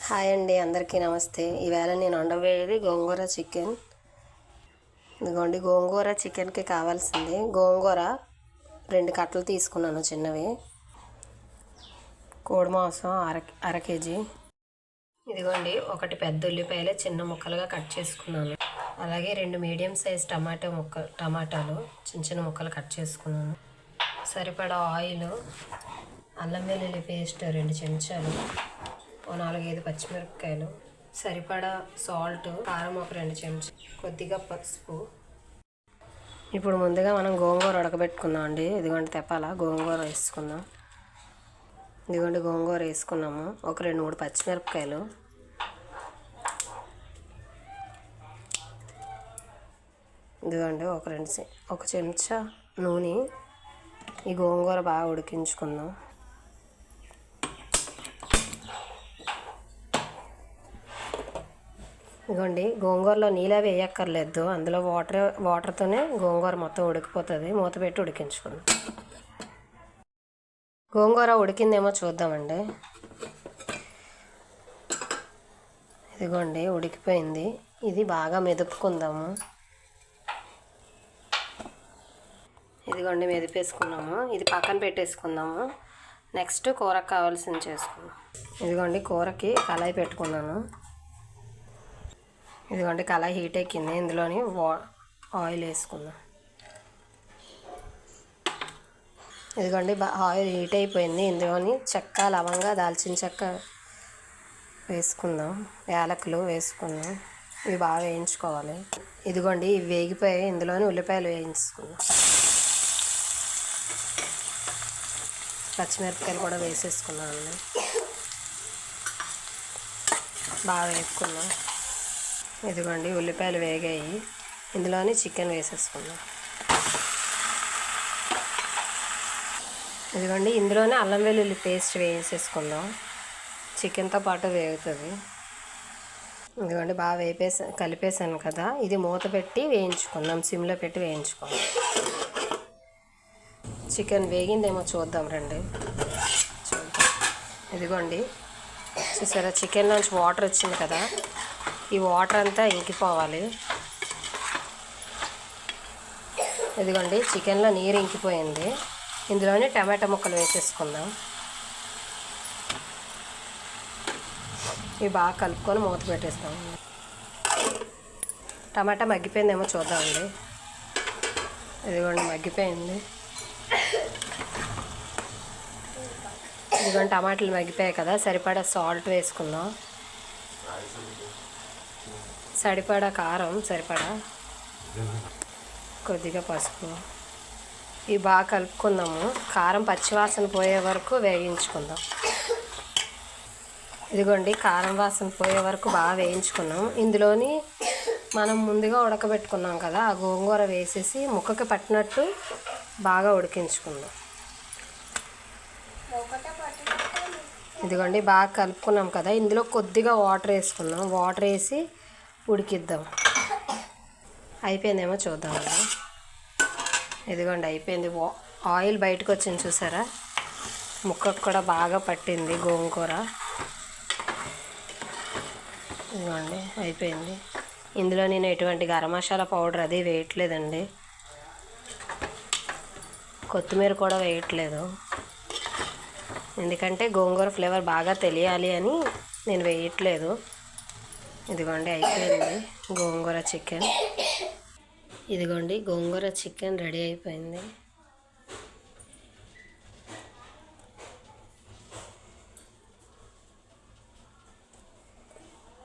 Hi అండి, అందరికీ నమస్తే. ఈవేళ నేను వండబోయేది గోంగూర చికెన్. ఇదిగోండి, గోంగూర చికెన్కి కావాల్సింది గోంగూర 2 కట్టలు తీసుకున్నాను చిన్నవి, కోడి మాంసం అర కేజీ. ఇదిగోండి, 1 పెద్ద ఉల్లిపాయలు చిన్న ముక్కలుగా కట్ చేసుకున్నాను. అలాగే 2 మీడియం సైజ్ టమాటాలు చిన్న చిన్న ముక్కలు కట్ చేసుకున్నాను. సరిపడా ఆయిల్, అల్లం వెల్లుల్లి పేస్ట్ 2 చెంచాలు, 4-5 పచ్చిమిరపకాయలు, సరిపడా సాల్ట్, కారం 2 చెంచాలు, కొద్దిగా పసుపు. ఇప్పుడు ముందుగా మనం గోంగూర ఉడకబెట్టుకుందాం అండి. ఇదిగోండి తెప్పాల గోంగూర వేసుకుందాం. ఇదిగోండి గోంగూర వేసుకున్నాము. 2-3 పచ్చిమిరపకాయలు, ఇదిగోండి 1 చెంచా నూనె. ఈ గోంగూర బాగా ఉడికించుకుందాం. ఇదిగోండి, గోంగూరలో నీళ్ళే వేయక్కర్లేదు, అందులో వాటర్తోనే గోంగూర మొత్తం ఉడికిపోతుంది. మూత పెట్టి ఉడికించుకుందాం. గోంగూర ఉడికిందేమో చూద్దామండి. ఇదిగోండి ఉడికిపోయింది. ఇది బాగా మెదుపుకుందాము. ఇదిగోండి మెదిపేసుకున్నాము. ఇది పక్కన పెట్టేసుకుందాము. నెక్స్ట్ కూరకు కావాల్సింది చేసుకుందాం. ఇదిగోండి కూరకి కళాయి పెట్టుకున్నాను. ఇదిగోండి కళాయి హీట్ ఎక్కింది. ఇందులోని ఆయిల్ వేసుకుందాం. ఇదిగోండి ఆయిల్ హీట్ అయిపోయింది. ఇందులోని చెక్క, లవంగా, దాల్చిన చెక్క వేసుకుందాం. యాలకులు వేసుకుందాం. ఇవి బాగా వేయించుకోవాలి. ఇదిగోండి ఇవి వేగిపోయి ఇందులోని ఉల్లిపాయలు వేయించుకుందాం. పచ్చిమిరపకాయలు కూడా వేసేసుకున్నాం అండి. బాగా వేసుకున్నాం. ఇదిగోండి ఉల్లిపాయలు వేగాయి. ఇందులోని చికెన్ వేసేసుకుందాం. ఇదిగోండి ఇందులోనే అల్లం వెల్లుల్లి పేస్ట్ వేసేసుకుందాం. చికెన్తో పాటు వేగుతుంది. ఇదిగోండి బాగా కలిపేసాను కదా. ఇది మూత పెట్టి వేయించుకుందాం. సిమ్లో పెట్టి వేయించుకుందాం. చికెన్ వేగిందేమో చూద్దాం రండి. చూద్దాం. ఇదిగోండి చూసారా, చికెన్లోంచి వాటర్ వచ్చింది కదా. ఈ వాటర్ అంతా ఇంకిపోవాలి. ఇదిగోండి చికెన్లో నీరు ఇంకిపోయింది. ఇందులోనే టమాటా ముక్కలు వేసేసుకుందాం. ఇవి బాగా కలుపుకొని మూత పెట్టేస్తాం. టమాటా మగ్గిపోయిందేమో చూద్దామండి. ఇదిగోండి మగ్గిపోయింది. ఇదిగోండి టమాటాలు మగ్గిపోయాయి కదా. సరిపడా సాల్ట్ వేసుకుందాం. సరిపడా కారం, సరిపడా కొద్దిగా పసుపు. ఇవి బాగా కలుపుకుందాము. కారం పచ్చివాసన పోయే వరకు వేయించుకుందాం. ఇదిగోండి కారం వాసన పోయే వరకు బాగా వేయించుకున్నాం. ఇందులోని మనం ముందుగా ఉడకబెట్టుకున్నాం కదా, ఆ గోంగూర వేసేసి ముక్కకి పట్టినట్టు బాగా ఉడికించుకుందాం. ఇదిగోండి బాగా కలుపుకున్నాం కదా. ఇందులో కొద్దిగా వాటర్ వేసుకుందాం. వాటర్ వేసి ఉడికిద్దాం. అయిపోయిందేమో చూద్దామండి. ఇదిగోండి అయిపోయింది. ఆయిల్ బయటకు వచ్చింది చూసారా. ముక్కకు కూడా బాగా పట్టింది గోంగూర. ఇదిగోండి అయిపోయింది. ఇందులో నేను ఎటువంటి గరం మసాలా పౌడర్ అది వేయట్లేదండి. కొత్తిమీర కూడా వేయట్లేదు, ఎందుకంటే గోంగూర ఫ్లేవర్ బాగా తెలియాలి అని నేను వేయట్లేదు. ఇదిగోండి అయిపోయింది గోంగూర చికెన్. ఇదిగోండి గోంగూర చికెన్ రెడీ అయిపోయింది.